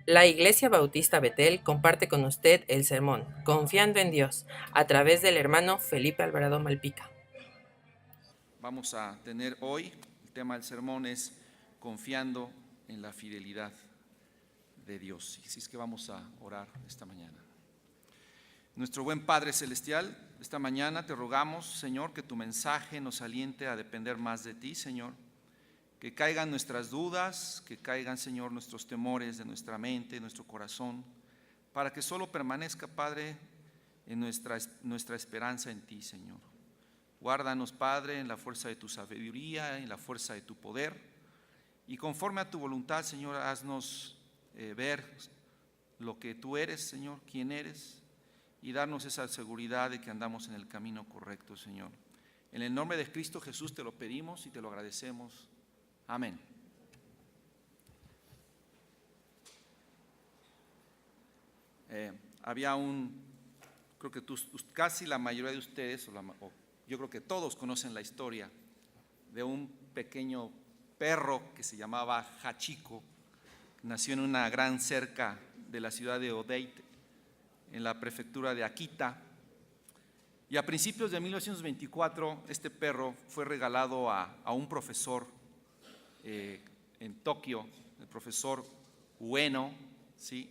La Iglesia Bautista Betel comparte con usted el sermón Confiando en Dios a través del hermano Felipe Alvarado Malpica. Vamos a tener hoy, el tema del sermón es confiando en la fidelidad de Dios. Y así es que vamos a orar esta mañana. Nuestro buen Padre Celestial, esta mañana te rogamos, Señor, que tu mensaje nos aliente a depender más de ti, Señor. Que caigan nuestras dudas, que caigan, Señor, nuestros temores de nuestra mente, de nuestro corazón, para que solo permanezca, Padre, en nuestra esperanza en ti, Señor. Guárdanos, Padre, en la fuerza de tu sabiduría, en la fuerza de tu poder, y conforme a tu voluntad, Señor, haznos ver lo que tú eres, Señor, quién eres, y darnos esa seguridad de que andamos en el camino correcto, Señor. En el nombre de Cristo Jesús te lo pedimos y te lo agradecemos. Amén. Creo que casi la mayoría de ustedes, yo creo que todos conocen la historia de un pequeño perro que se llamaba Hachiko. Nació en una gran cerca de la ciudad de Odeite, en la prefectura de Akita. Y a principios de 1924, este perro fue regalado a un profesor en Tokio, el profesor Ueno, ¿sí?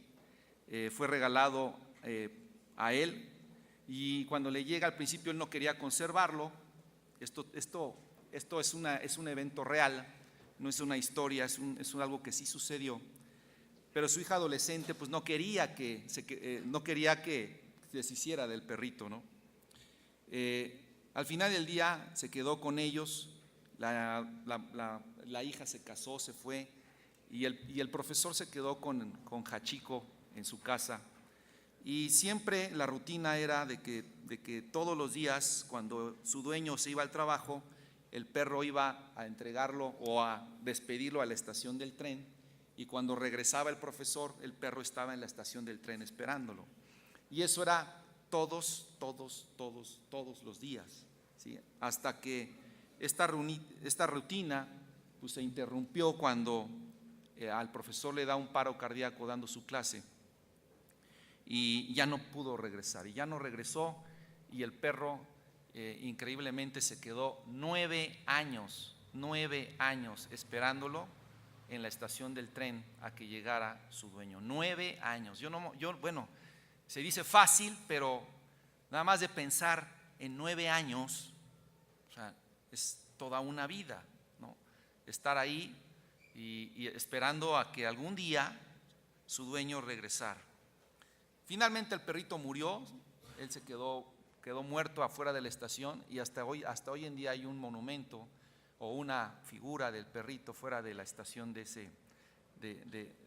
Fue regalado a él, y cuando le llega, al principio él no quería conservarlo. Esto es un evento real, no es una historia, es algo que sí sucedió. Pero su hija adolescente pues no quería que se deshiciera del perrito, ¿no? Al final del día se quedó con ellos. La hija se casó, se fue, y el profesor se quedó con Hachiko en su casa. Y siempre la rutina era de que todos los días, cuando su dueño se iba al trabajo, el perro iba a entregarlo o a despedirlo a la estación del tren, y cuando regresaba el profesor, el perro estaba en la estación del tren esperándolo. Y eso era todos los días, ¿sí? Hasta que esta rutina pues, se interrumpió cuando al profesor le da un paro cardíaco dando su clase, y ya no pudo regresar, y ya no regresó, y el perro increíblemente se quedó 9 años esperándolo en la estación del tren a que llegara su dueño. 9 años. Bueno, se dice fácil, pero nada más de pensar en 9 años, o sea, es toda una vida, ¿no? Estar ahí y esperando a que algún día su dueño regresara. Finalmente el perrito murió, él se quedó muerto afuera de la estación, y hasta hoy en día hay un monumento o una figura del perrito fuera de la estación de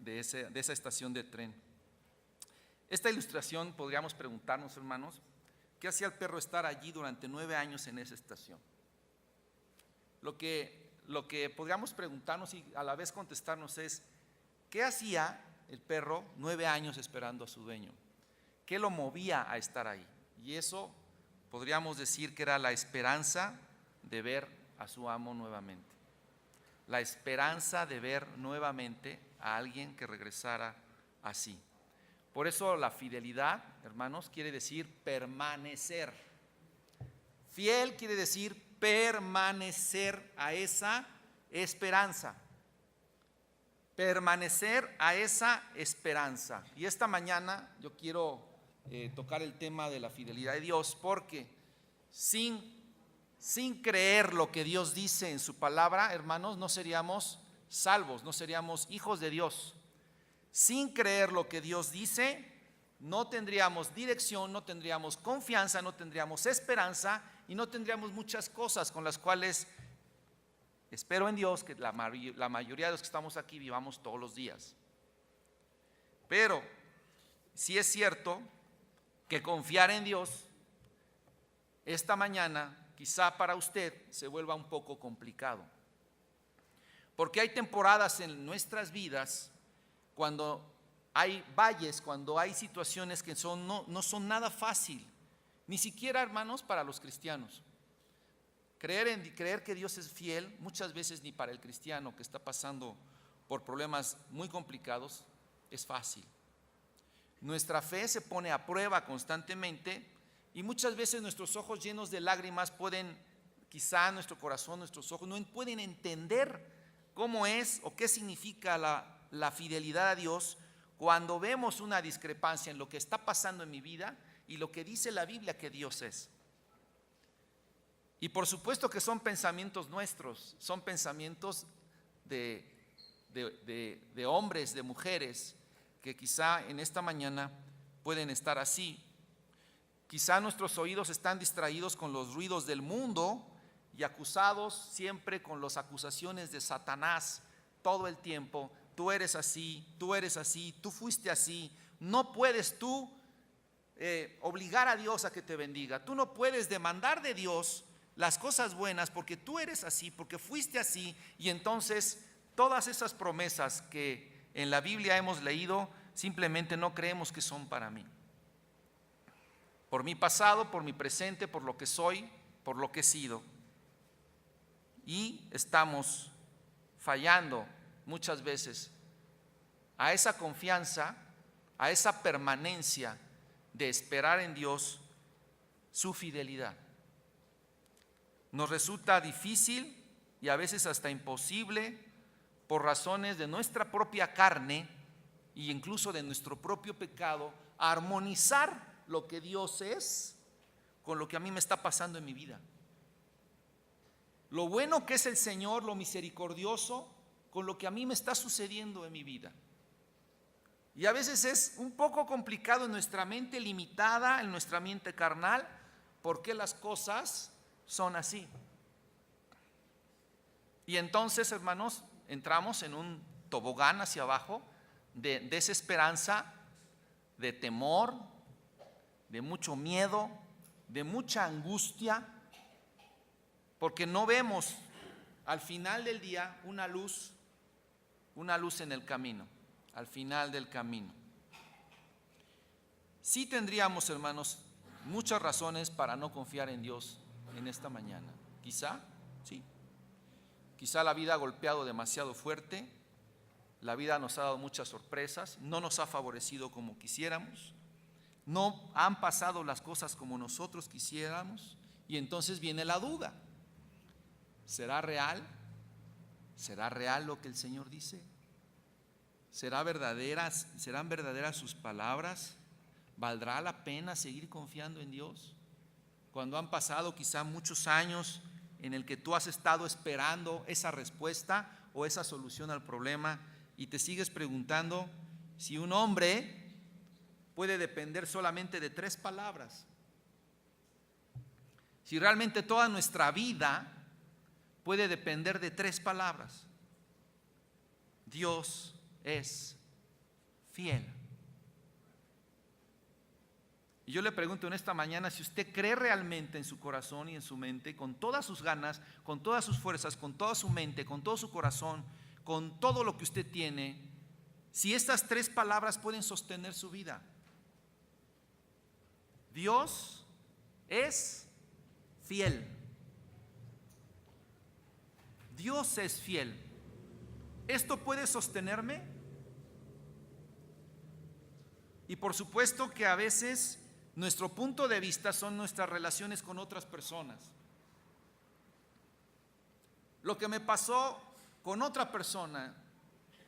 esa estación de tren. Esta ilustración podríamos preguntarnos, hermanos, ¿qué hacía el perro estar allí durante 9 años en esa estación? Lo que podríamos preguntarnos y a la vez contestarnos es, ¿qué hacía el perro 9 años esperando a su dueño? ¿Qué lo movía a estar ahí? Y eso podríamos decir que era la esperanza de ver a su amo nuevamente. La esperanza de ver nuevamente a alguien que regresara así. Por eso la fidelidad, hermanos, quiere decir permanecer. Fiel quiere decir permanecer a esa esperanza. Permanecer a esa esperanza. Y esta mañana yo quiero tocar el tema de la fidelidad de Dios, porque sin creer lo que Dios dice en su palabra, hermanos, no seríamos salvos, no seríamos hijos de Dios. Sin creer lo que Dios dice, no tendríamos dirección, no tendríamos confianza, no tendríamos esperanza, y no tendríamos muchas cosas con las cuales espero en Dios que la mayoría de los que estamos aquí vivamos todos los días. Pero sí es cierto que confiar en Dios esta mañana quizá para usted se vuelva un poco complicado, porque hay temporadas en nuestras vidas cuando hay valles, cuando hay situaciones que no son nada fácil, ni siquiera, hermanos, para los cristianos. Creer que Dios es fiel muchas veces ni para el cristiano que está pasando por problemas muy complicados es fácil. Nuestra fe se pone a prueba constantemente y muchas veces nuestros ojos llenos de lágrimas pueden, quizá nuestro corazón, nuestros ojos no pueden entender cómo es o qué significa la fidelidad a Dios cuando vemos una discrepancia en lo que está pasando en mi vida y lo que dice la Biblia que Dios es. Y por supuesto que son pensamientos nuestros, son pensamientos de hombres, de mujeres, que quizá en esta mañana pueden estar así. Quizá nuestros oídos están distraídos con los ruidos del mundo y acusados siempre con las acusaciones de Satanás todo el tiempo. Tú eres así, tú fuiste así. No puedes tú obligar a Dios a que te bendiga. Tú no puedes demandar de Dios las cosas buenas porque tú eres así, porque fuiste así. Y entonces todas esas promesas que en la Biblia hemos leído simplemente no creemos que son para mí. Por mi pasado, por mi presente, por lo que soy, por lo que he sido. Y estamos fallando muchas veces a esa confianza, a esa permanencia de esperar en Dios su fidelidad. Nos resulta difícil y a veces hasta imposible por razones de nuestra propia carne e incluso de nuestro propio pecado armonizar lo que Dios es con lo que a mí me está pasando en mi vida. Lo bueno que es el Señor, lo misericordioso, con lo que a mí me está sucediendo en mi vida. Y a veces es un poco complicado en nuestra mente limitada, en nuestra mente carnal, por qué las cosas son así. Y entonces, hermanos, entramos en un tobogán hacia abajo de desesperanza, de temor, de mucho miedo, de mucha angustia, porque no vemos al final del día una luz en el camino, al final del camino. Sí tendríamos, hermanos, muchas razones para no confiar en Dios en esta mañana. Quizá, sí. Quizá la vida ha golpeado demasiado fuerte, la vida nos ha dado muchas sorpresas, no nos ha favorecido como quisiéramos, no han pasado las cosas como nosotros quisiéramos y entonces viene la duda. ¿Será real? ¿Será real lo que el Señor dice? ¿Serán verdaderas sus palabras? ¿Valdrá la pena seguir confiando en Dios? Cuando han pasado quizá muchos años en el que tú has estado esperando esa respuesta o esa solución al problema y te sigues preguntando si un hombre puede depender solamente de 3 palabras. Si realmente toda nuestra vida puede depender de 3 palabras. Dios es fiel. Y yo le pregunto en esta mañana si usted cree realmente en su corazón y en su mente, con todas sus ganas, con todas sus fuerzas, con toda su mente, con todo su corazón, con todo lo que usted tiene, si estas 3 palabras pueden sostener su vida. Dios es fiel. Dios es fiel. ¿Esto puede sostenerme? Y por supuesto que a veces nuestro punto de vista son nuestras relaciones con otras personas. Lo que me pasó con otra persona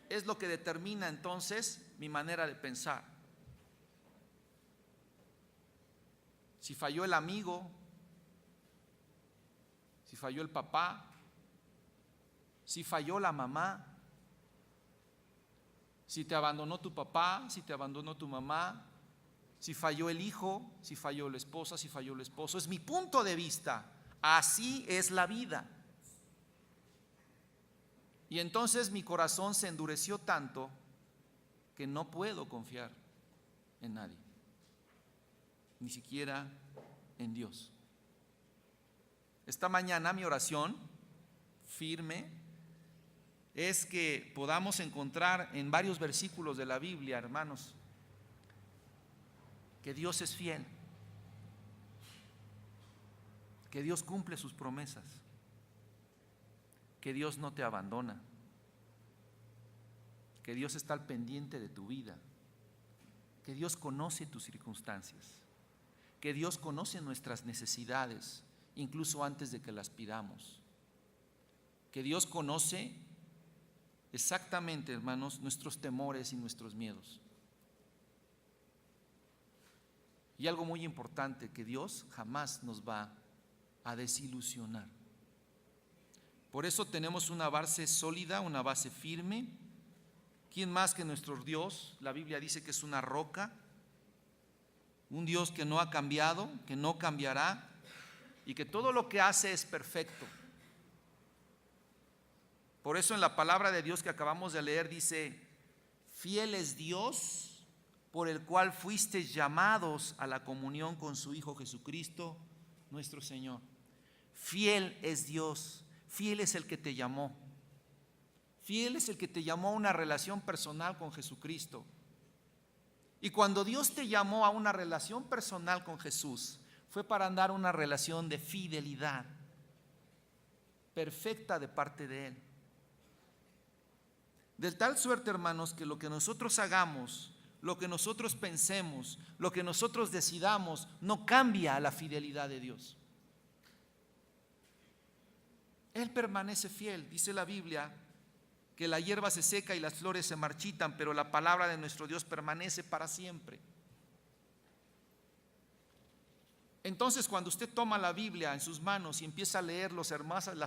es lo que determina entonces mi manera de pensar. Si falló el amigo, si falló el papá, si falló la mamá, si te abandonó tu papá, si te abandonó tu mamá, si falló el hijo, si falló la esposa, si falló el esposo. Es mi punto de vista. Así es la vida. Y entonces mi corazón se endureció tanto que no puedo confiar en nadie, ni siquiera en Dios. Esta mañana mi oración firme es que podamos encontrar en varios versículos de la Biblia, hermanos, que Dios es fiel, que Dios cumple sus promesas, que Dios no te abandona, que Dios está al pendiente de tu vida, que Dios conoce tus circunstancias, que Dios conoce nuestras necesidades, incluso antes de que las pidamos, que Dios conoce exactamente, hermanos, nuestros temores y nuestros miedos. Y algo muy importante, que Dios jamás nos va a desilusionar. Por eso tenemos una base sólida, una base firme. ¿Quién más que nuestro Dios? La Biblia dice que es una roca, un Dios que no ha cambiado, que no cambiará y que todo lo que hace es perfecto. Por eso en la palabra de Dios que acabamos de leer dice: fiel es Dios, por el cual fuisteis llamados a la comunión con su Hijo Jesucristo, nuestro Señor. Fiel es Dios, fiel es el que te llamó. Fiel es el que te llamó a una relación personal con Jesucristo. Y cuando Dios te llamó a una relación personal con Jesús, fue para andar una relación de fidelidad perfecta de parte de Él. De tal suerte, hermanos, que lo que nosotros hagamos, lo que nosotros pensemos, lo que nosotros decidamos, no cambia a la fidelidad de Dios. Él permanece fiel. Dice la Biblia que la hierba se seca y las flores se marchitan, pero la palabra de nuestro Dios permanece para siempre. Entonces, cuando usted toma la Biblia en sus manos y empieza a leer las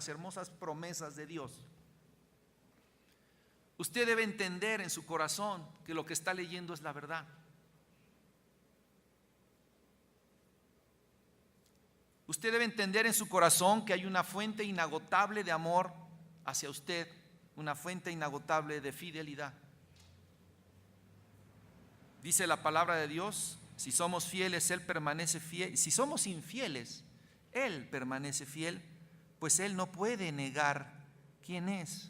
hermosas promesas de Dios, usted debe entender en su corazón que lo que está leyendo es la verdad. Usted debe entender en su corazón que hay una fuente inagotable de amor hacia usted, una fuente inagotable de fidelidad. Dice la palabra de Dios: si somos fieles, Él permanece fiel. Si somos infieles, Él permanece fiel, pues Él no puede negar quién es.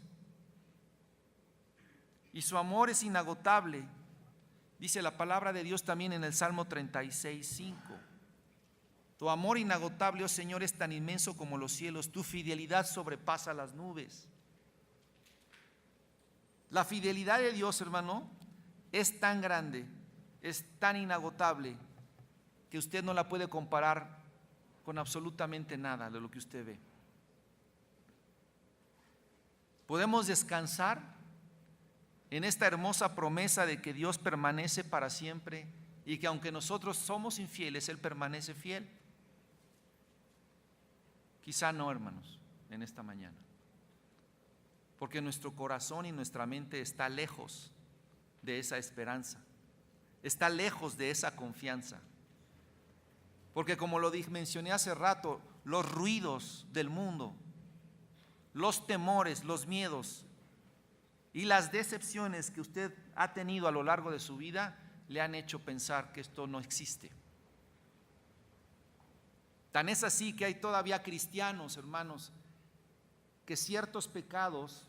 Y su amor es inagotable. Dice la palabra de Dios también en el Salmo 36:5. Tu amor inagotable, oh Señor, es tan inmenso como los cielos. Tu fidelidad sobrepasa las nubes. La fidelidad de Dios, hermano, es tan grande, es tan inagotable, que usted no la puede comparar con absolutamente nada de lo que usted ve. Podemos descansar en esta hermosa promesa de que Dios permanece para siempre y que aunque nosotros somos infieles, Él permanece fiel. Quizá no, hermanos, en esta mañana, porque nuestro corazón y nuestra mente está lejos de esa esperanza, está lejos de esa confianza. Porque como lo mencioné hace rato, los ruidos del mundo, los temores, los miedos y las decepciones que usted ha tenido a lo largo de su vida le han hecho pensar que esto no existe. Tan es así que hay todavía cristianos, hermanos, que ciertos pecados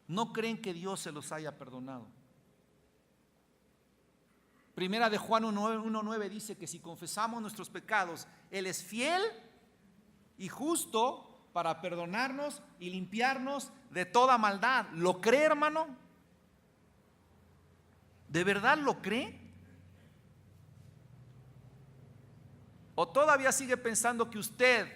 no creen que Dios se los haya perdonado. Primera de Juan 1:9 dice que si confesamos nuestros pecados, Él es fiel y justo para perdonarnos y limpiarnos de toda maldad. ¿Lo cree, hermano? ¿De verdad lo cree? ¿O todavía sigue pensando que usted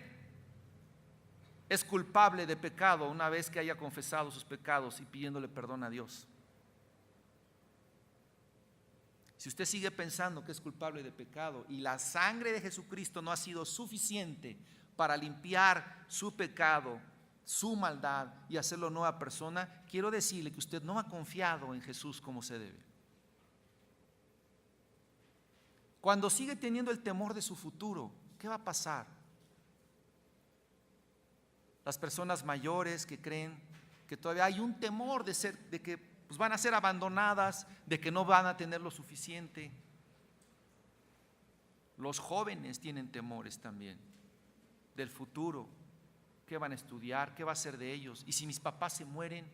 es culpable de pecado una vez que haya confesado sus pecados y pidiéndole perdón a Dios? Si usted sigue pensando que es culpable de pecado y la sangre de Jesucristo no ha sido suficiente para limpiar su pecado, su maldad y hacerlo nueva persona, quiero decirle que usted no ha confiado en Jesús como se debe. Cuando sigue teniendo el temor de su futuro, ¿qué va a pasar? Las personas mayores que creen que todavía hay un temor de que pues van a ser abandonadas, de que no van a tener lo suficiente. Los jóvenes tienen temores también del futuro. ¿Qué van a estudiar? ¿Qué va a ser de ellos? ¿Y si mis papás se mueren?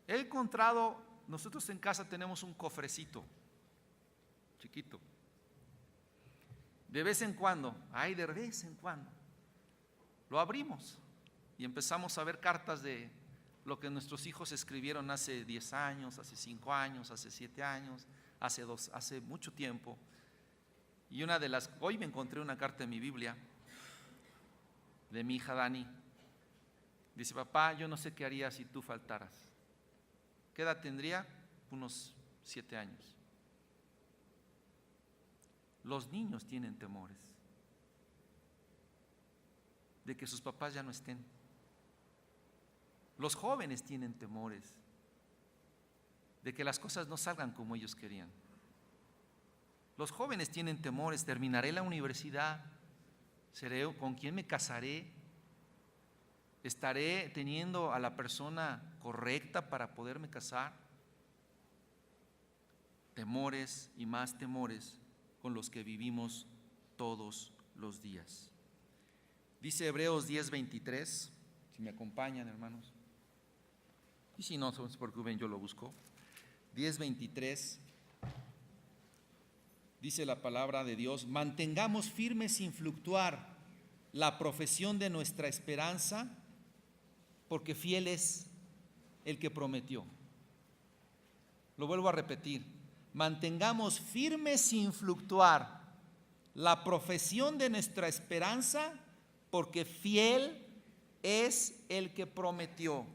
He encontrado, nosotros en casa tenemos un cofrecito chiquito. De vez en cuando, de vez en cuando, lo abrimos y empezamos a ver cartas de lo que nuestros hijos escribieron hace 10 años, hace 5 años, hace 7 años, hace mucho tiempo. Y hoy me encontré una carta en mi Biblia de mi hija Dani. Dice: papá, yo no sé qué haría si tú faltaras. ¿Qué edad tendría? Unos 7 años. Los niños tienen temores de que sus papás ya no estén. Los jóvenes tienen temores de que las cosas no salgan como ellos querían. Los jóvenes tienen temores: terminaré la universidad, ¿con quién me casaré? ¿Estaré teniendo a la persona correcta para poderme casar? Temores y más temores con los que vivimos todos los días. Dice Hebreos 10:23, si me acompañan, hermanos, y si no se preocupen, yo lo busco. 10:23 dice la palabra de Dios: mantengamos firme sin fluctuar la profesión de nuestra esperanza, porque fiel es el que prometió. Lo vuelvo a repetir: mantengamos firme sin fluctuar la profesión de nuestra esperanza, porque fiel es el que prometió.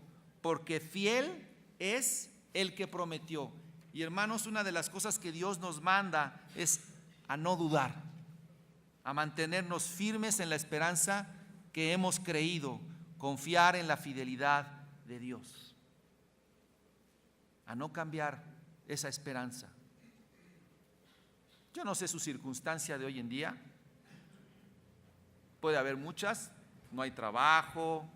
Porque fiel es el que prometió. Y hermanos, una de las cosas que Dios nos manda es a no dudar, a mantenernos firmes en la esperanza que hemos creído, confiar en la fidelidad de Dios, a no cambiar esa esperanza. Yo no sé su circunstancia de hoy en día, puede haber muchas: no hay trabajo,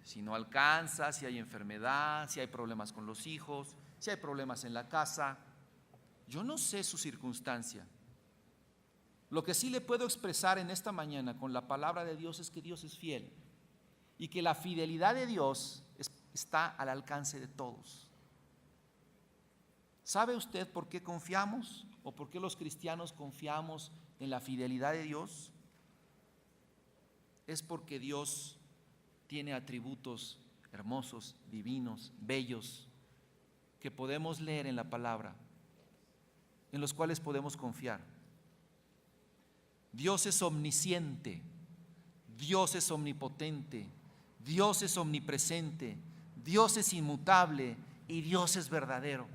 si no alcanza, si hay enfermedad, si hay problemas con los hijos, si hay problemas en la casa. Yo no sé su circunstancia. Lo que sí le puedo expresar en esta mañana con la palabra de Dios es que Dios es fiel y que la fidelidad de Dios está al alcance de todos. ¿Sabe usted por qué confiamos o por qué los cristianos confiamos en la fidelidad de Dios? Es porque Dios tiene atributos hermosos, divinos, bellos, que podemos leer en la palabra, en los cuales podemos confiar. Dios es omnisciente, Dios es omnipotente, Dios es omnipresente, Dios es inmutable y Dios es verdadero.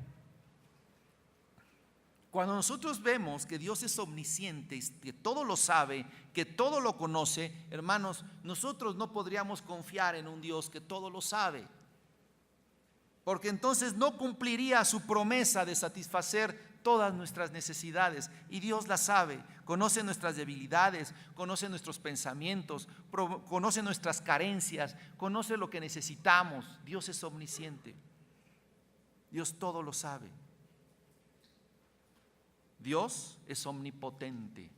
Cuando nosotros vemos que Dios es omnisciente, que todo lo sabe, que todo lo conoce, hermanos, nosotros no podríamos confiar en un Dios que todo lo sabe, porque entonces no cumpliría su promesa de satisfacer todas nuestras necesidades. Y Dios las sabe, conoce nuestras debilidades, conoce nuestros pensamientos, conoce nuestras carencias, conoce lo que necesitamos. Dios es omnisciente, Dios todo lo sabe. Dios es omnipotente.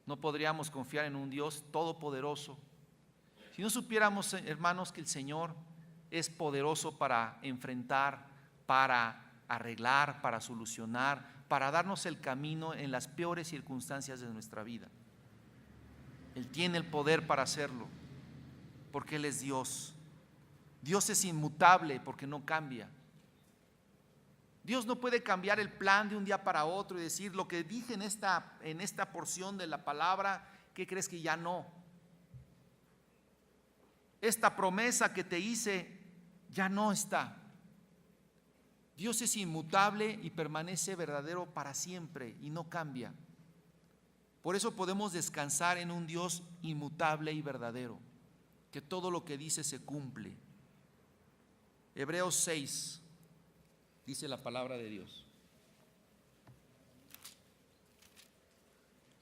No podríamos confiar en un Dios todopoderoso si no supiéramos, hermanos, que el Señor es poderoso para enfrentar, para arreglar, para solucionar, para darnos el camino en las peores circunstancias de nuestra vida. Él tiene el poder para hacerlo, porque Él es Dios. Dios es inmutable porque no cambia. Dios no puede cambiar el plan de un día para otro y decir: lo que dije en esta porción de la palabra, ¿qué crees que ya no? Esta promesa que te hice ya no está. Dios es inmutable y permanece verdadero para siempre y no cambia. Por eso podemos descansar en un Dios inmutable y verdadero, que todo lo que dice se cumple. Hebreos 6 dice la palabra de Dios.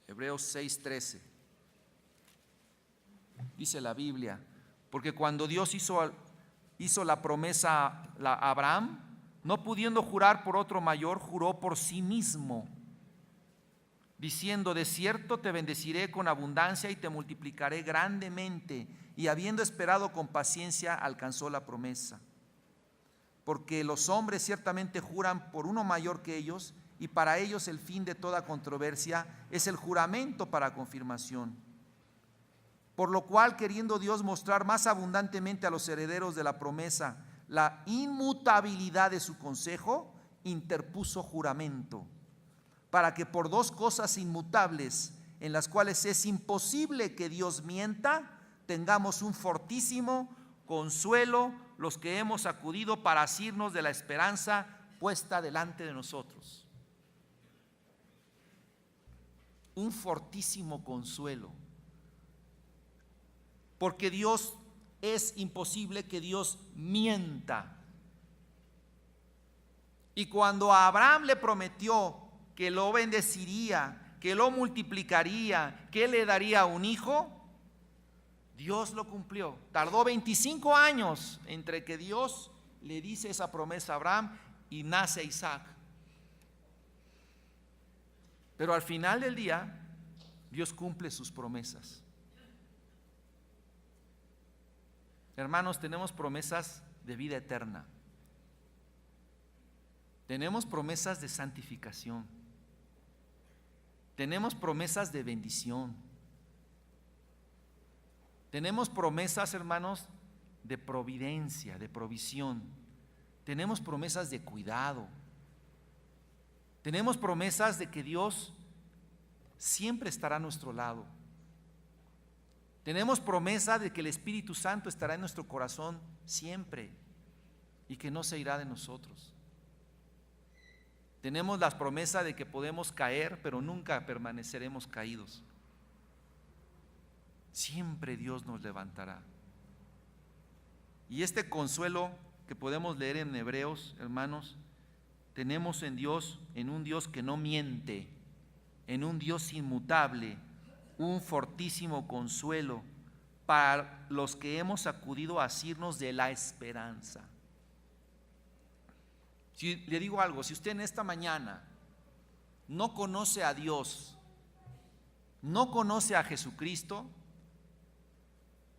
Hebreos 6:13 dice la Biblia: porque cuando Dios hizo la promesa a Abraham, no pudiendo jurar por otro mayor, juró por sí mismo, diciendo: de cierto te bendeciré con abundancia y te multiplicaré grandemente. Y habiendo esperado con paciencia, alcanzó la promesa. Porque los hombres ciertamente juran por uno mayor que ellos, y para ellos el fin de toda controversia es el juramento para confirmación. Por lo cual, queriendo Dios mostrar más abundantemente a los herederos de la promesa la inmutabilidad de su consejo, interpuso juramento, para que por dos cosas inmutables, en las cuales es imposible que Dios mienta, tengamos un fortísimo consuelo los que hemos acudido para asirnos de la esperanza puesta delante de nosotros. Un fortísimo consuelo. Porque Dios, es imposible que Dios mienta. Y cuando a Abraham le prometió que lo bendeciría, que lo multiplicaría, que le daría un hijo, Dios lo cumplió. Tardó 25 años entre que Dios le dice esa promesa a Abraham y nace Isaac. Pero al final del día, Dios cumple sus promesas. Hermanos, tenemos promesas de vida eterna. Tenemos promesas de santificación. Tenemos promesas de bendición. Tenemos promesas, hermanos, de providencia, de provisión. Tenemos promesas de cuidado. Tenemos promesas de que Dios siempre estará a nuestro lado. Tenemos promesa de que el Espíritu Santo estará en nuestro corazón siempre y que no se irá de nosotros. Tenemos la promesa de que podemos caer, pero nunca permaneceremos caídos. Siempre Dios nos levantará. Y este consuelo que podemos leer en Hebreos, hermanos, tenemos en Dios, en un Dios que no miente, en un Dios inmutable, un fortísimo consuelo para los que hemos acudido a asirnos de la esperanza. Si le digo algo, si usted en esta mañana no conoce a Dios, no conoce a Jesucristo,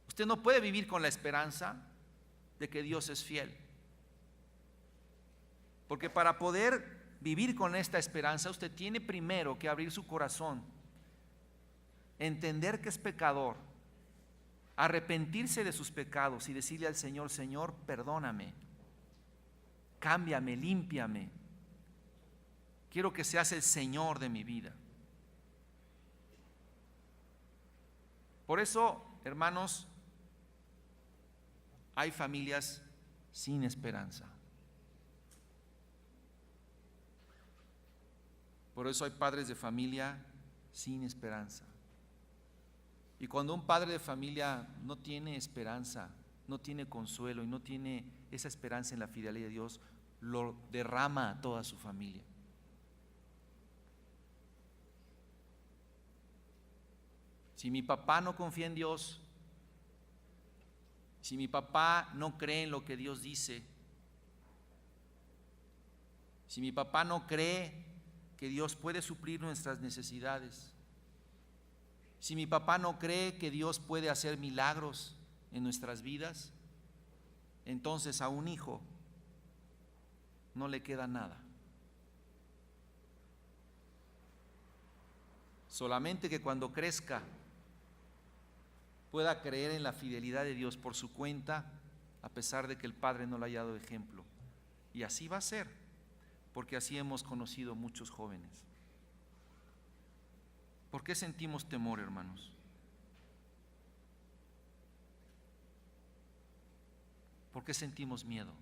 usted no puede vivir con la esperanza de que Dios es fiel. Porque para poder vivir con esta esperanza, usted tiene primero que abrir su corazón, entender que es pecador, arrepentirse de sus pecados y decirle al Señor: Señor, perdóname, cámbiame, límpiame. Quiero que seas el Señor de mi vida. Por eso, hermanos, hay familias sin esperanza. Por eso hay padres de familia sin esperanza. Y cuando un padre de familia no tiene esperanza, no tiene consuelo y no tiene esa esperanza en la fidelidad de Dios, lo derrama a toda su familia. Si mi papá no confía en Dios, si mi papá no cree en lo que Dios dice, si mi papá no cree que Dios puede suplir nuestras necesidades, si mi papá no cree que Dios puede hacer milagros en nuestras vidas, entonces a un hijo no le queda nada. Solamente que cuando crezca pueda creer en la fidelidad de Dios por su cuenta, a pesar de que el padre no le haya dado ejemplo. Y así va a ser, porque así hemos conocido muchos jóvenes. ¿Por qué sentimos temor, hermanos? ¿Por qué sentimos miedo?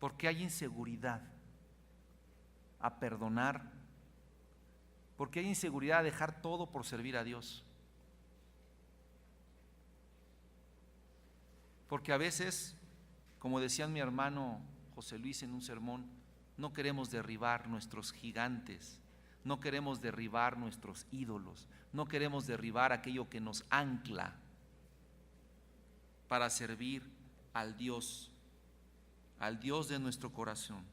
¿Por qué hay inseguridad a perdonar? ¿Por qué hay inseguridad a dejar todo por servir a Dios? Porque a veces, como decía mi hermano José Luis en un sermón, no queremos derribar nuestros gigantes, no queremos derribar nuestros ídolos, no queremos derribar aquello que nos ancla para servir al Dios de nuestro corazón.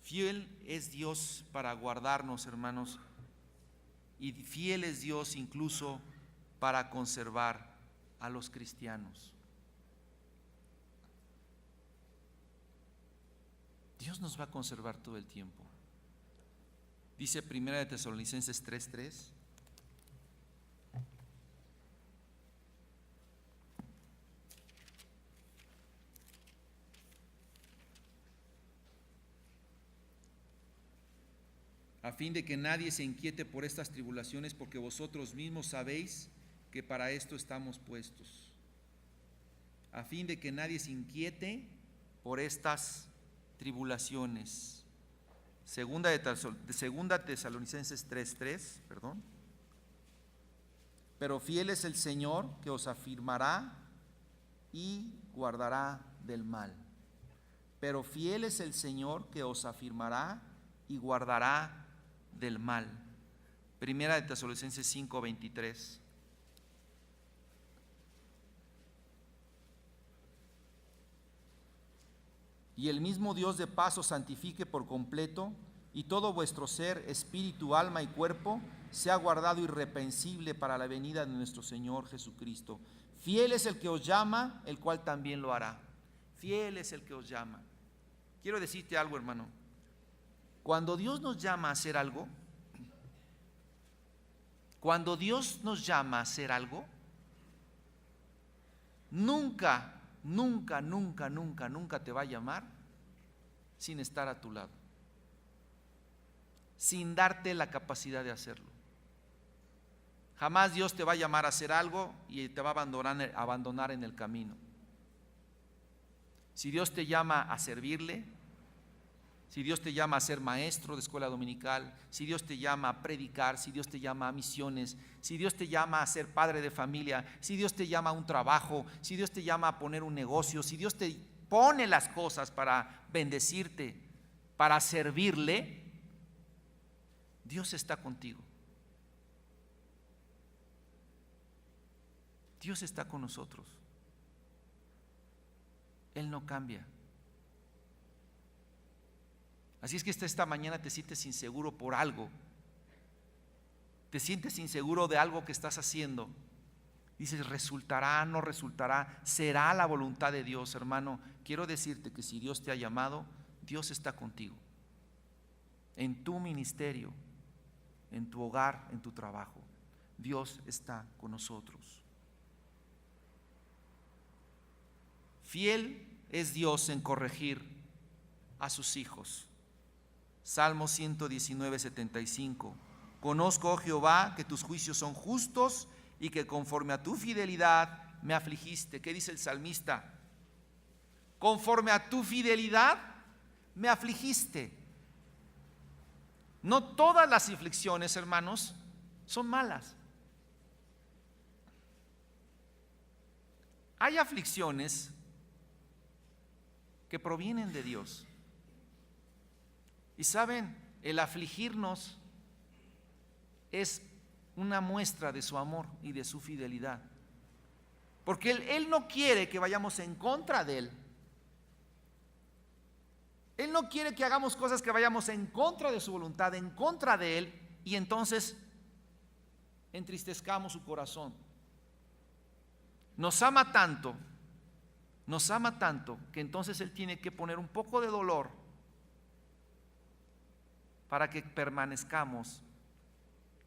Fiel es Dios para guardarnos, hermanos, y fiel es Dios incluso para conservar a los cristianos. Dios nos va a conservar todo el tiempo. Dice Primera de Tesalonicenses 3:3. A fin de que nadie se inquiete por estas tribulaciones, porque vosotros mismos sabéis que para esto estamos puestos. A fin de que nadie se inquiete por estas tribulaciones. Segunda Tesalonicenses 3:3, perdón. Pero fiel es el Señor que os afirmará y guardará del mal. Pero fiel es el Señor que os afirmará y guardará del mal. Primera de Tesalonicenses 5:23. Y el mismo Dios de paz os santifique por completo, y todo vuestro ser, espíritu, alma y cuerpo sea guardado irreprensible para la venida de nuestro Señor Jesucristo. Fiel es el que os llama, el cual también lo hará. Fiel es el que os llama. Quiero decirte algo, hermano. Cuando Dios nos llama a hacer algo, nunca te va a llamar sin estar a tu lado, sin darte la capacidad de hacerlo. Jamás Dios te va a llamar a hacer algo y te va a abandonar en el camino. Si Dios te llama a servirle, si Dios te llama a ser maestro de escuela dominical, si Dios te llama a predicar, si Dios te llama a misiones, si Dios te llama a ser padre de familia, si Dios te llama a un trabajo, si Dios te llama a poner un negocio, si Dios te pone las cosas para bendecirte, para servirle, Dios está contigo. Dios está con nosotros. Él no cambia. Así es que esta mañana te sientes inseguro por algo. Te sientes inseguro de algo que estás haciendo. Dices, ¿resultará? ¿No resultará? ¿Será la voluntad de Dios? Hermano, quiero decirte que si Dios te ha llamado, Dios está contigo. En tu ministerio, en tu hogar, en tu trabajo. Dios está con nosotros. Fiel es Dios en corregir a sus hijos. Salmo 119:75. Conozco, oh Jehová, que tus juicios son justos y que conforme a tu fidelidad me afligiste. ¿Qué dice el salmista? Conforme a tu fidelidad me afligiste. No todas las aflicciones, hermanos, son malas. Hay aflicciones que provienen de Dios. Y saben, el afligirnos es una muestra de su amor y de su fidelidad. Porque Él no quiere que vayamos en contra de Él. Él no quiere que hagamos cosas que vayamos en contra de su voluntad, en contra de Él, y entonces entristezcamos su corazón. Nos ama tanto que entonces Él tiene que poner un poco de dolor para que permanezcamos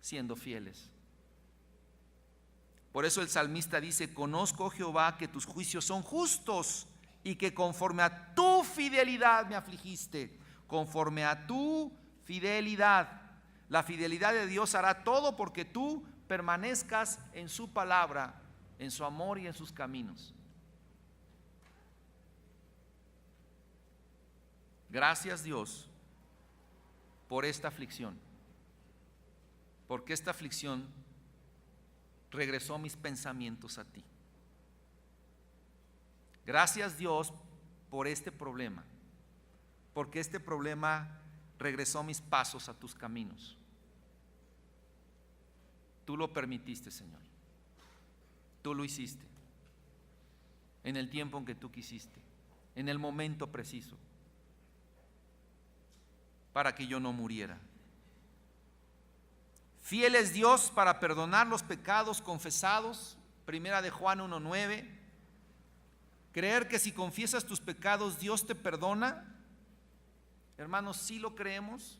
siendo fieles. Por eso el salmista dice: conozco, oh Jehová, que tus juicios son justos y que conforme a tu fidelidad me afligiste. Conforme a tu fidelidad. La fidelidad de Dios hará todo porque tú permanezcas en su palabra, en su amor y en sus caminos. Gracias, Dios, por esta aflicción, porque esta aflicción regresó mis pensamientos a ti. Gracias, Dios, por este problema, porque este problema regresó mis pasos a tus caminos. Tú lo permitiste, Señor. Tú lo hiciste en el tiempo en que tú quisiste, en el momento preciso, para que yo no muriera. Fiel es Dios para perdonar los pecados confesados. Primera de Juan 1:9. Creer que si confiesas tus pecados Dios te perdona. Hermanos, ¿sí lo creemos?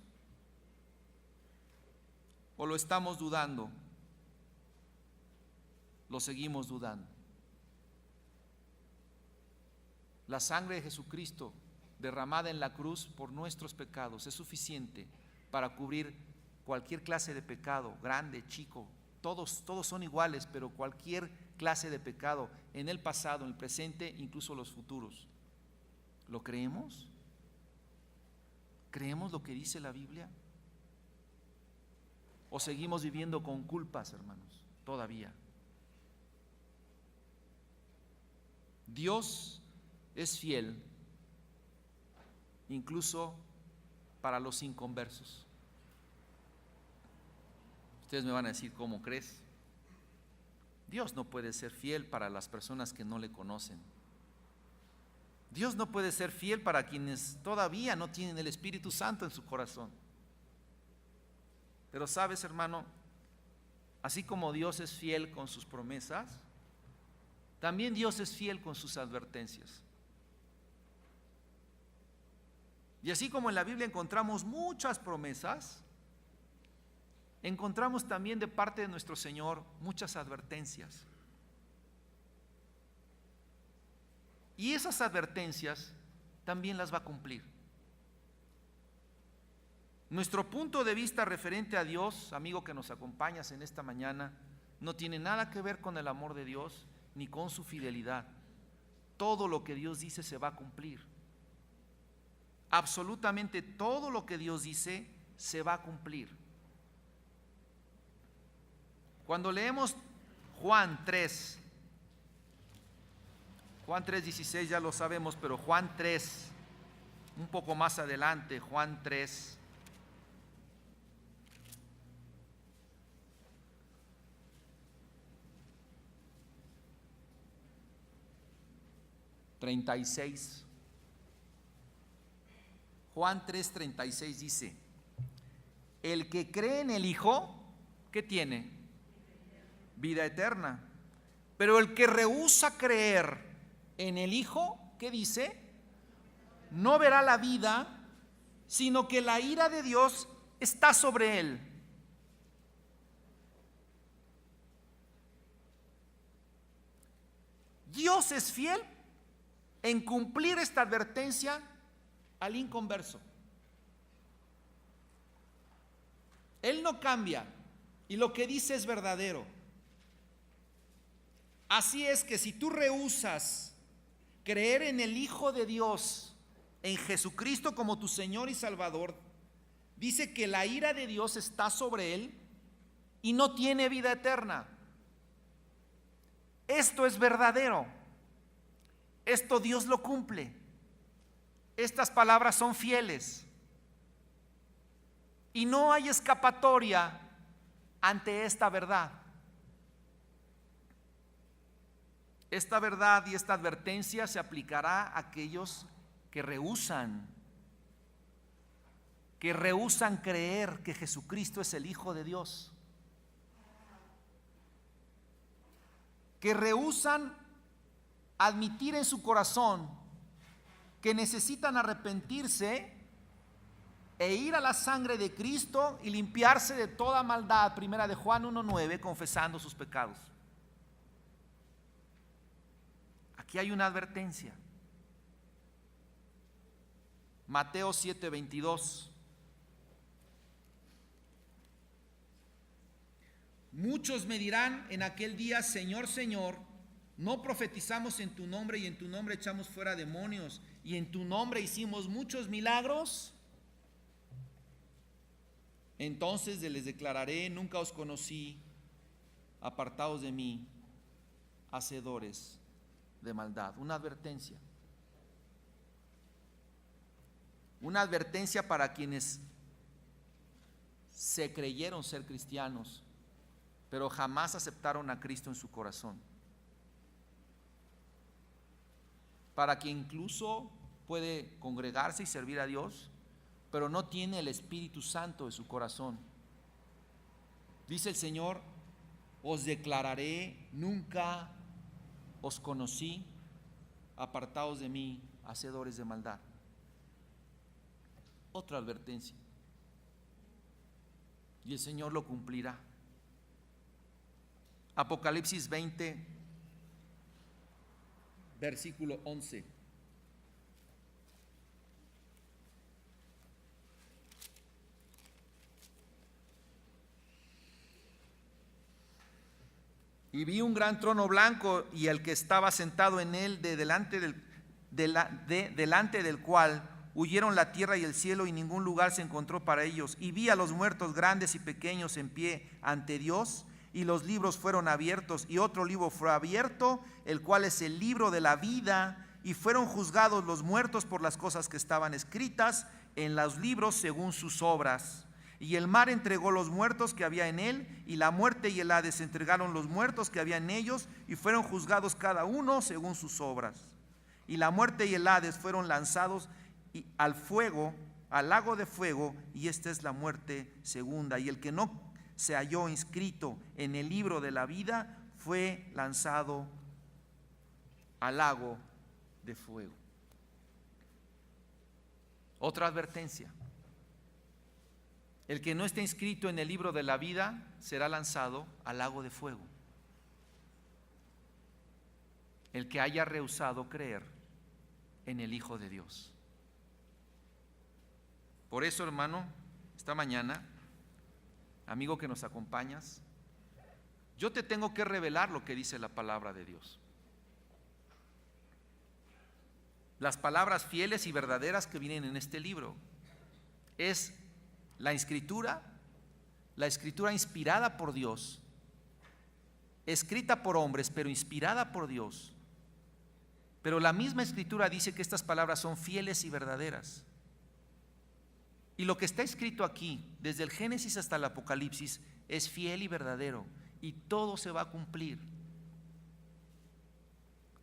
¿O lo estamos dudando? Lo seguimos dudando. La sangre de Jesucristo derramada en la cruz por nuestros pecados es suficiente para cubrir cualquier clase de pecado, grande, chico. Todos son iguales, pero cualquier clase de pecado en el pasado, en el presente, incluso los futuros. ¿Lo creemos? ¿Creemos lo que dice la Biblia? ¿O seguimos viviendo con culpas, hermanos? Todavía. Dios es fiel incluso para los inconversos. Ustedes me van a decir, ¿cómo crees? Dios no puede ser fiel para las personas que no le conocen. Dios no puede ser fiel para quienes todavía no tienen el Espíritu Santo en su corazón. Pero sabes, hermano, así como Dios es fiel con sus promesas, también Dios es fiel con sus advertencias. Y así como en la Biblia encontramos muchas promesas, encontramos también de parte de nuestro Señor muchas advertencias. Y esas advertencias también las va a cumplir. Nuestro punto de vista referente a Dios, amigo que nos acompañas en esta mañana, no tiene nada que ver con el amor de Dios ni con su fidelidad. Todo lo que Dios dice se va a cumplir. Absolutamente todo lo que Dios dice se va a cumplir. Cuando leemos Juan 3:16 ya lo sabemos, pero Juan 3, un poco más adelante, Juan 3, (36) Juan 3:36 dice: el que cree en el Hijo, ¿qué tiene? Vida eterna. Pero el que rehúsa creer en el Hijo, ¿qué dice? No verá la vida, sino que la ira de Dios está sobre él. Dios es fiel en cumplir esta advertencia al inconverso. Él no cambia y lo que dice es verdadero. Así es que si tú rehusas creer en el Hijo de Dios, en Jesucristo como tu Señor y Salvador, dice que la ira de Dios está sobre él y no tiene vida eterna. Esto es verdadero. Esto Dios lo cumple. Estas palabras son fieles. Y no hay escapatoria ante esta verdad. Esta verdad y esta advertencia se aplicará a aquellos que rehúsan creer que Jesucristo es el Hijo de Dios, que rehúsan admitir en su corazón que necesitan arrepentirse e ir a la sangre de Cristo y limpiarse de toda maldad. Primera de Juan 1:9, confesando sus pecados. Aquí hay una advertencia. Mateo 7:22. Muchos me dirán en aquel día: Señor, Señor, ¿no profetizamos en tu nombre y en tu nombre echamos fuera demonios y en tu nombre hicimos muchos milagros? Entonces les declararé: nunca os conocí, apartados de mí, hacedores de maldad. Una advertencia. Una advertencia para quienes se creyeron ser cristianos, pero jamás aceptaron a Cristo en su corazón. Para quien incluso puede congregarse y servir a Dios, pero no tiene el Espíritu Santo de su corazón. Dice el Señor: os declararé, nunca os conocí, apartados de mí, hacedores de maldad. Otra advertencia. y el Señor lo cumplirá. Apocalipsis 20, versículo 11. Y vi un gran trono blanco y el que estaba sentado en él delante del cual huyeron la tierra y el cielo, y ningún lugar se encontró para ellos. Y vi a los muertos grandes y pequeños en pie ante Dios, y los libros fueron abiertos, y otro libro fue abierto, el cual es el libro de la vida, y fueron juzgados los muertos por las cosas que estaban escritas en los libros según sus obras. Y el mar entregó los muertos que había en él, y la muerte y el Hades entregaron los muertos que había en ellos, y fueron juzgados cada uno según sus obras. Y la muerte y el Hades fueron lanzados al fuego, al lago de fuego, y esta es la muerte segunda. Y el que no se halló inscrito en el libro de la vida fue lanzado al lago de fuego. Otra advertencia: el que no esté inscrito en el libro de la vida será lanzado al lago de fuego. El que haya rehusado creer en el Hijo de Dios. Por eso, hermano, esta mañana, amigo que nos acompañas, yo te tengo que revelar lo que dice la palabra de Dios. Las palabras fieles y verdaderas que vienen en este libro es la escritura inspirada por Dios, escrita por hombres, pero inspirada por Dios. Pero la misma escritura dice que estas palabras son fieles y verdaderas. Y lo que está escrito aquí, desde el Génesis hasta el Apocalipsis, es fiel y verdadero, y todo se va a cumplir.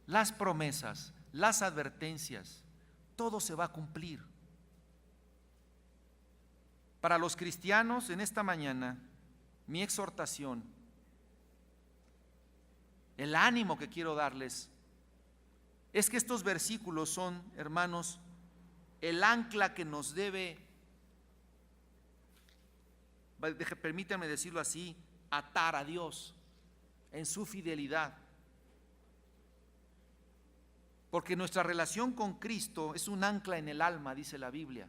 Las promesas, las advertencias, todo se va a cumplir. Para los cristianos, en esta mañana, mi exhortación, el ánimo que quiero darles, es que estos versículos son, hermanos, el ancla que nos debe, permítanme decirlo así, atar a Dios en su fidelidad. Porque nuestra relación con Cristo es un ancla en el alma, dice la Biblia.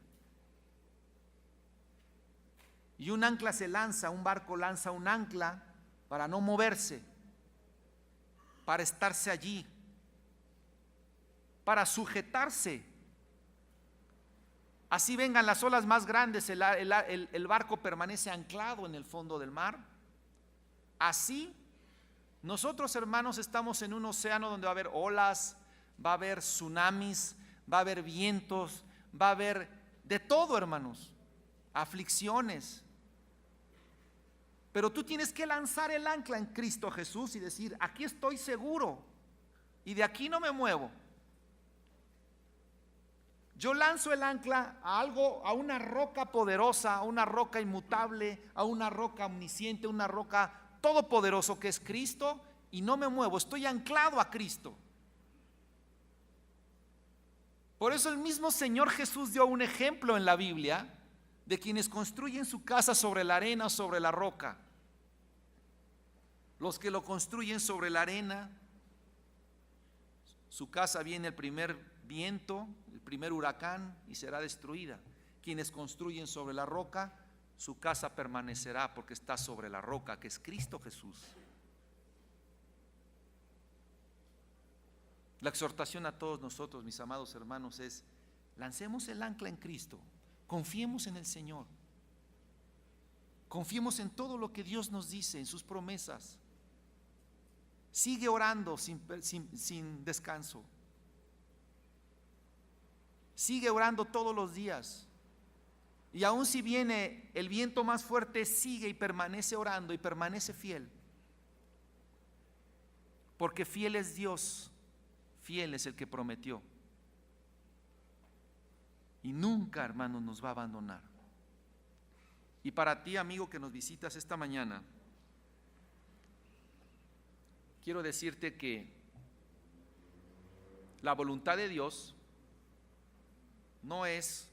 Y un ancla se lanza, un barco lanza un ancla para no moverse, para estarse allí, para sujetarse. Así vengan las olas más grandes, el barco permanece anclado en el fondo del mar. Así, nosotros, hermanos, estamos en un océano donde va a haber olas, va a haber tsunamis, va a haber vientos, va a haber de todo, hermanos, aflicciones. Pero tú tienes que lanzar el ancla en Cristo Jesús y decir: aquí estoy seguro y de aquí no me muevo. Yo lanzo el ancla a algo, a una roca poderosa, a una roca inmutable, a una roca omnisciente, una roca todopoderoso que es Cristo, y no me muevo, estoy anclado a Cristo. Por eso el mismo Señor Jesús dio un ejemplo en la Biblia de quienes construyen su casa sobre la arena o sobre la roca. Los que lo construyen sobre la arena, su casa viene el primer viento, el primer huracán, y será destruida. Quienes construyen sobre la roca, su casa permanecerá porque está sobre la roca, que es Cristo Jesús. La exhortación a todos nosotros, mis amados hermanos, es: lancemos el ancla en Cristo, confiemos en el Señor, confiemos en todo lo que Dios nos dice, en sus promesas. Sigue orando sin descanso. Sigue orando todos los días. Y aun si viene el viento más fuerte, sigue y permanece orando y permanece fiel. Porque fiel es Dios, fiel es el que prometió. Y nunca, hermano, nos va a abandonar. Y para ti, amigo, que nos visitas esta mañana, quiero decirte que la voluntad de Dios no es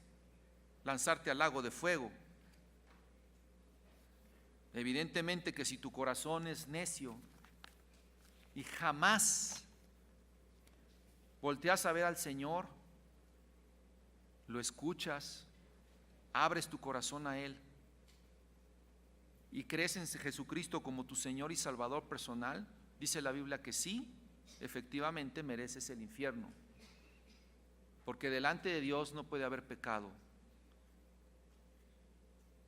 lanzarte al lago de fuego. Evidentemente que si tu corazón es necio y jamás volteas a ver al Señor, lo escuchas, abres tu corazón a Él y crees en Jesucristo como tu Señor y Salvador personal, dice la Biblia que sí, efectivamente mereces el infierno, porque delante de Dios no puede haber pecado.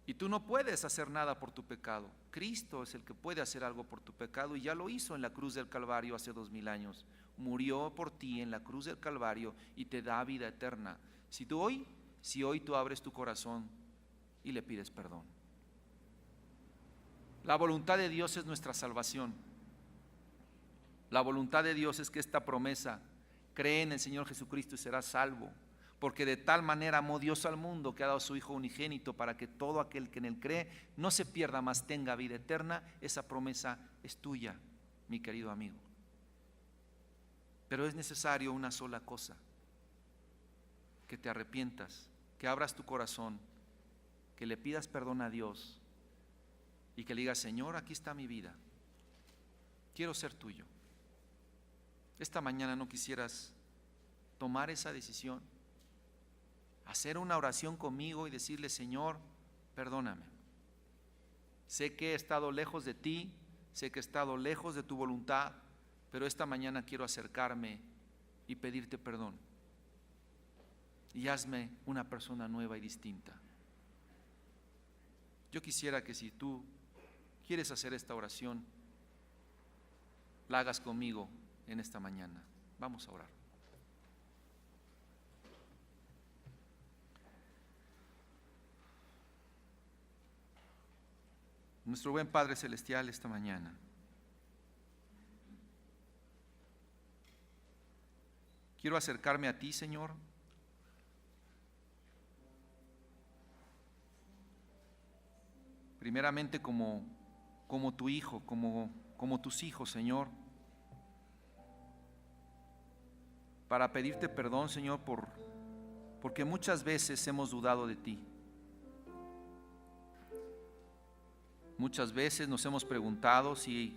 Y tú no puedes hacer nada por tu pecado. Cristo es el que puede hacer algo por tu pecado y ya lo hizo en la cruz del Calvario hace 2000 años. Murió por ti en la cruz del Calvario y te da vida eterna. Si hoy tú abres tu corazón y le pides perdón. La voluntad de Dios es nuestra salvación. La voluntad de Dios es que esta promesa, cree en el Señor Jesucristo y serás salvo. Porque de tal manera amó Dios al mundo que ha dado a su Hijo unigénito para que todo aquel que en Él cree no se pierda, mas tenga vida eterna. Esa promesa es tuya, mi querido amigo. Pero es necesario una sola cosa: que te arrepientas, que abras tu corazón, que le pidas perdón a Dios y que le digas: Señor, aquí está mi vida, quiero ser tuyo. Esta mañana no quisieras tomar esa decisión, hacer una oración conmigo y decirle: Señor, perdóname. Sé que he estado lejos de ti, sé que he estado lejos de tu voluntad, pero esta mañana quiero acercarme y pedirte perdón. Y hazme una persona nueva y distinta. Yo quisiera que si tú quieres hacer esta oración, la hagas conmigo en esta mañana. Vamos a orar. Nuestro buen Padre Celestial, esta mañana quiero acercarme a ti, Señor, primeramente como tu hijo, como tus hijos, Señor, para pedirte perdón, Señor, porque muchas veces hemos dudado de ti. Muchas veces nos hemos preguntado si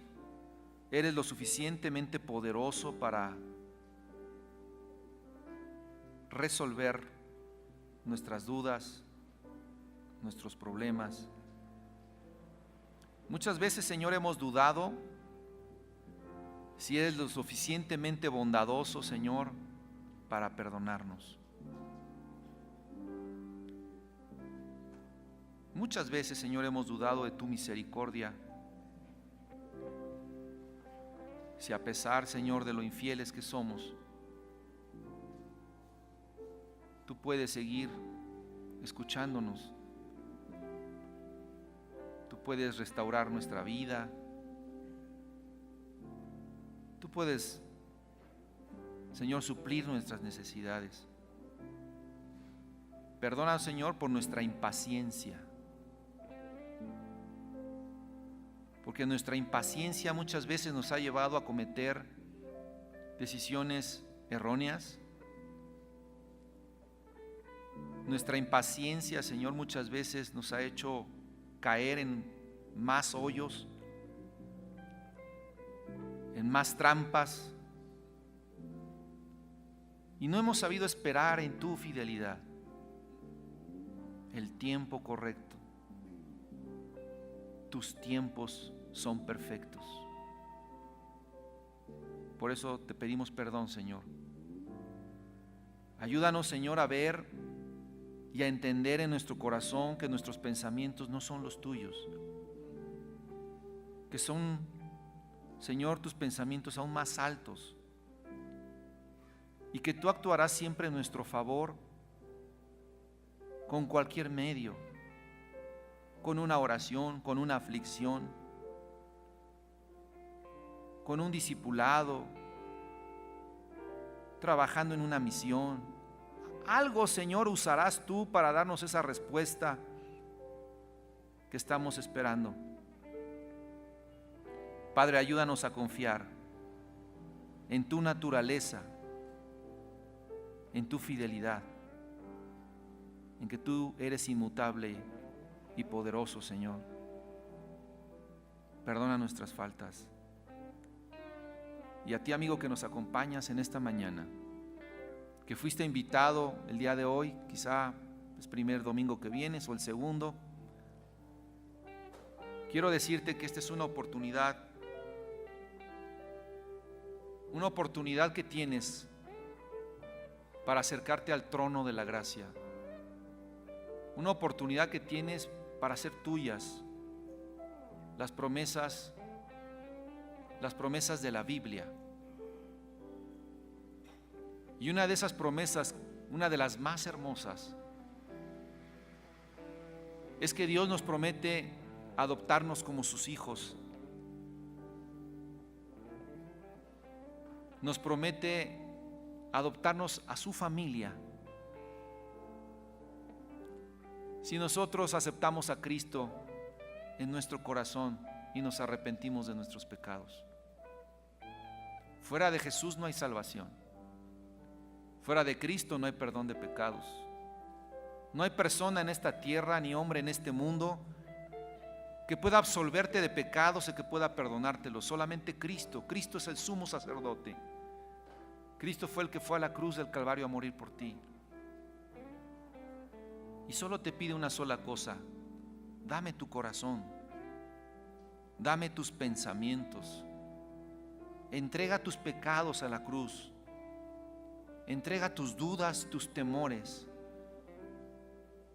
eres lo suficientemente poderoso para resolver nuestras dudas, nuestros problemas. Muchas veces, Señor, hemos dudado si eres lo suficientemente bondadoso, Señor, para perdonarnos. Muchas veces, Señor, hemos dudado de tu misericordia. Si a pesar, Señor, de lo infieles que somos, tú puedes seguir escuchándonos. Tú puedes restaurar nuestra vida. Tú puedes, Señor, suplir nuestras necesidades. Perdona, Señor, por nuestra impaciencia. Porque nuestra impaciencia muchas veces nos ha llevado a cometer decisiones erróneas. Nuestra impaciencia, Señor, muchas veces nos ha hecho caer en más hoyos, en más trampas, y no hemos sabido esperar en tu fidelidad el tiempo correcto. Tus tiempos son perfectos. Por eso te pedimos perdón, Señor. Ayúdanos, Señor, a ver y a entender en nuestro corazón que nuestros pensamientos no son los tuyos, que son, Señor, tus pensamientos aún más altos, y que tú actuarás siempre en nuestro favor con cualquier medio, con una oración, con una aflicción, con un discipulado, trabajando en una misión. Algo, Señor, usarás tú para darnos esa respuesta que estamos esperando. Padre, ayúdanos a confiar en tu naturaleza, en tu fidelidad, en que tú eres inmutable y poderoso, Señor. perdona nuestras faltas. Y a ti, amigo, que nos acompañas en esta mañana, que fuiste invitado el día de hoy, quizá es primer domingo que vienes o el segundo, quiero decirte que esta es una oportunidad que tienes para acercarte al trono de la gracia, una oportunidad que tienes para hacer tuyas las promesas de la Biblia. Y una de esas promesas, una de las más hermosas, es que Dios nos promete adoptarnos como sus hijos. Nos promete adoptarnos a su familia. Si nosotros aceptamos a Cristo en nuestro corazón y nos arrepentimos de nuestros pecados. Fuera de Jesús no hay salvación. Fuera de Cristo no hay perdón de pecados. No hay persona en esta tierra ni hombre en este mundo que pueda absolverte de pecados y que pueda perdonártelo. Solamente Cristo. Cristo es el sumo sacerdote. Cristo fue el que fue a la cruz del Calvario a morir por ti. Y solo te pide una sola cosa: dame tu corazón, dame tus pensamientos, entrega tus pecados a la cruz, entrega tus dudas, tus temores.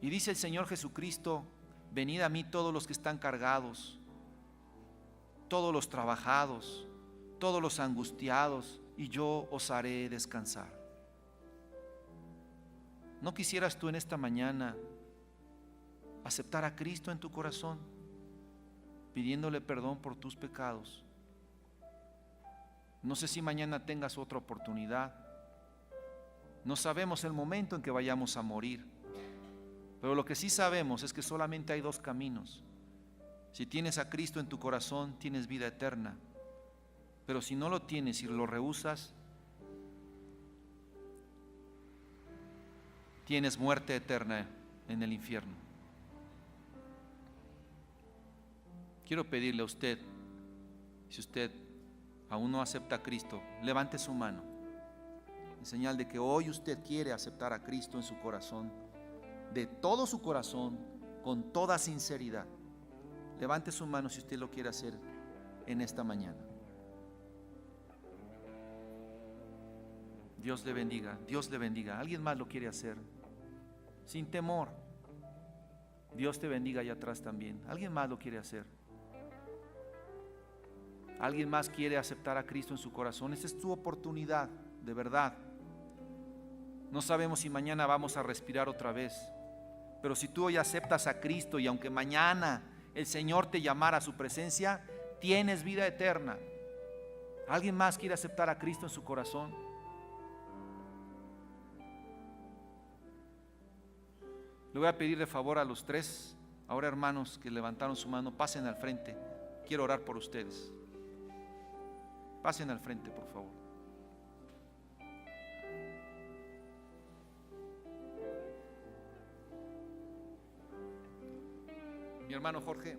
Y dice el Señor Jesucristo: venid a mí todos los que están cargados, todos los trabajados, todos los angustiados, y yo os haré descansar. ¿No quisieras tú en esta mañana aceptar a Cristo en tu corazón, pidiéndole perdón por tus pecados? No sé si mañana tengas otra oportunidad. No sabemos el momento en que vayamos a morir, pero lo que sí sabemos es que solamente hay dos caminos. Si tienes a Cristo en tu corazón, tienes vida eterna. Pero si no lo tienes y lo rehusas, tienes muerte eterna en el infierno. Quiero pedirle a usted, si usted aún no acepta a Cristo, levante su mano, en señal de que hoy usted quiere aceptar a Cristo en su corazón, de todo su corazón, con toda sinceridad. Levante su mano si usted lo quiere hacer en esta mañana. Dios le bendiga, Dios le bendiga. ¿Alguien más lo quiere hacer? Sin temor. Dios te bendiga allá atrás también. ¿Alguien más lo quiere hacer? ¿Alguien más quiere aceptar a Cristo en su corazón? Esta es tu oportunidad, de verdad. No sabemos si mañana vamos a respirar otra vez, pero si tú hoy aceptas a Cristo y aunque mañana el Señor te llamara a su presencia, tienes vida eterna. ¿Alguien más quiere aceptar a Cristo en su corazón? Le voy a pedir de favor a los tres, ahora hermanos que levantaron su mano, pasen al frente. Quiero orar por ustedes. Pasen al frente, por favor. Mi hermano Jorge.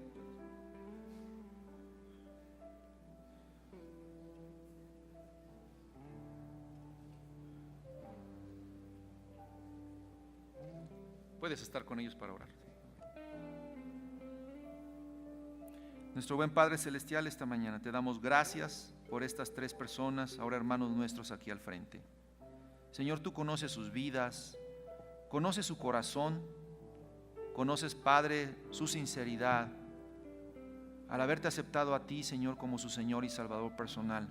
Puedes estar con ellos para orar. Nuestro buen Padre Celestial, esta mañana te damos gracias por estas tres personas, ahora hermanos nuestros aquí al frente. Señor, tú conoces sus vidas, conoces su corazón, conoces, Padre, su sinceridad al haberte aceptado a ti, Señor, como su Señor y Salvador personal.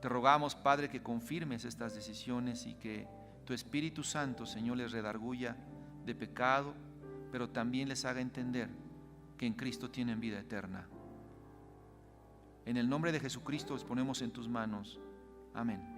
Te rogamos, Padre, que confirmes estas decisiones y que tu Espíritu Santo, Señor, les redarguya de pecado, pero también les haga entender que en Cristo tienen vida eterna. En el nombre de Jesucristo los ponemos en tus manos. Amén.